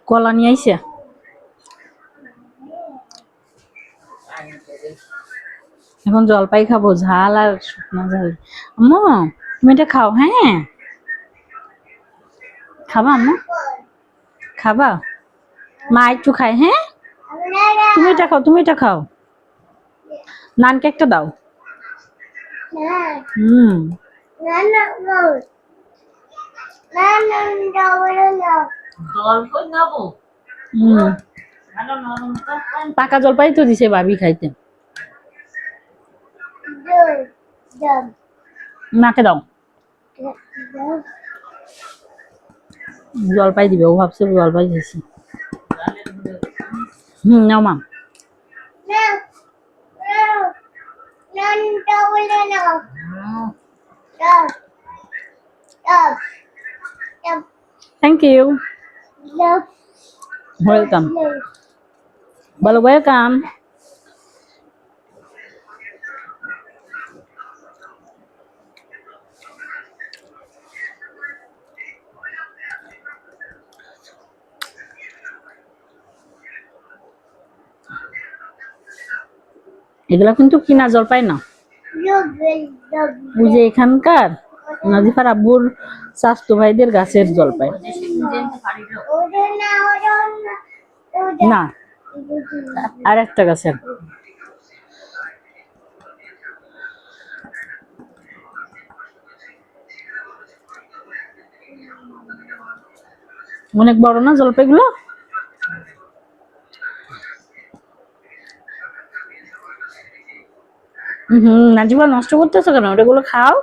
কলা নিয়ে আইছে। এখন জলপাই খাবো, ঝাল আর শুকনো ঝাল। আম্মু তুমি এটা খাও, হ্যাঁ খাবা আম্মু? খাবা? মা একটু খায়, হ্যাঁ তুমি এটা খাও, তুমি এটা খাও। নানকে একটা দাও। হুম পাকা জলপাই তো দিছে ভাবি খাইতে। মাকে দাও, জলপাই দিবে, ও ভাবছে জলপাই দিয়েছি। নাও মা। থ্যাংক ইউ, ওয়েলকাম, বলো ওয়েলকাম। এগুলা কিন্তু কিনা জলপাই না, ওই যে এখানকার নাজিফার আব্বুর স্বাস্থ্য ভাইদের গাছের জলপাই। না, আর একটা গাছের। অনেক বড় না জলপাই গুলো। নাজিফা নষ্ট করতেছো কেন? ওটাগুলো খাও।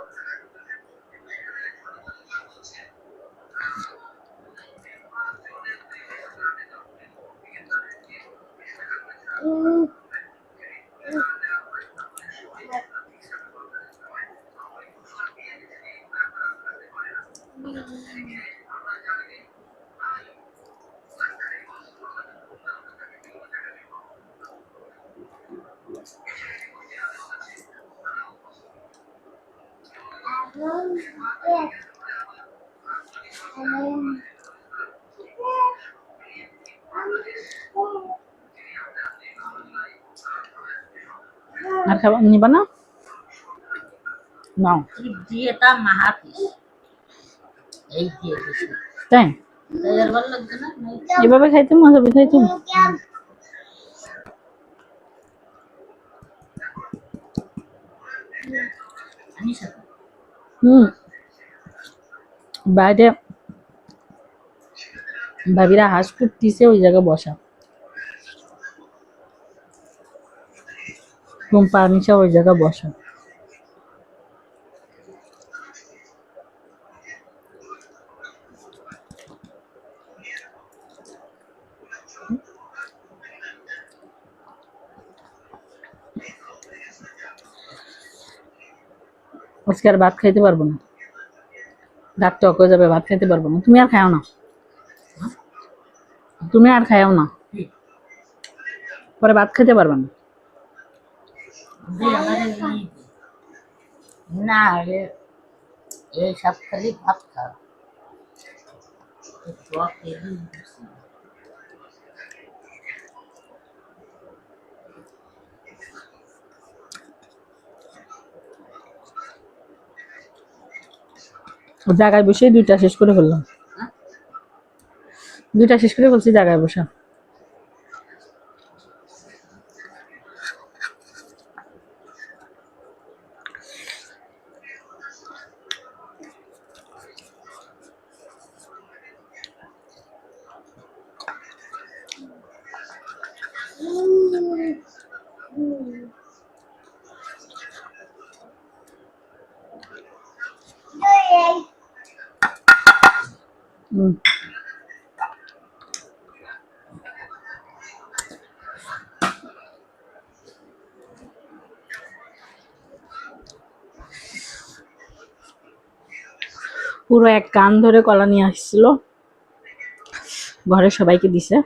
আর খাবার নিবা না? নাও। তাই এভাবে খাইতে মজা খাইতে। বাইরে ভাবিরা হাঁস ফুটতিছে, ওই জায়গায় বসা। টুম্পা আনিসা ওই জায়গায় বসা। আজকে আর ভাত খাইতে পারবো না, দাঁত টক হয়ে যাবে, ভাত খাইতে পারবো না। তুমি আর খাও না, তুমি আর খাও না, পরে ভাত খাইতে পারবে না। না রে, এই সব খালি ভাত খা। জায়গায় বসে দুইটা শেষ করে ফেললাম, দুইটা শেষ করে ফেলছি জায়গায় বসে। পুরো এক কান ধরে কলা নিয়ে আসছিল, ঘরে সবাইকে দিছে।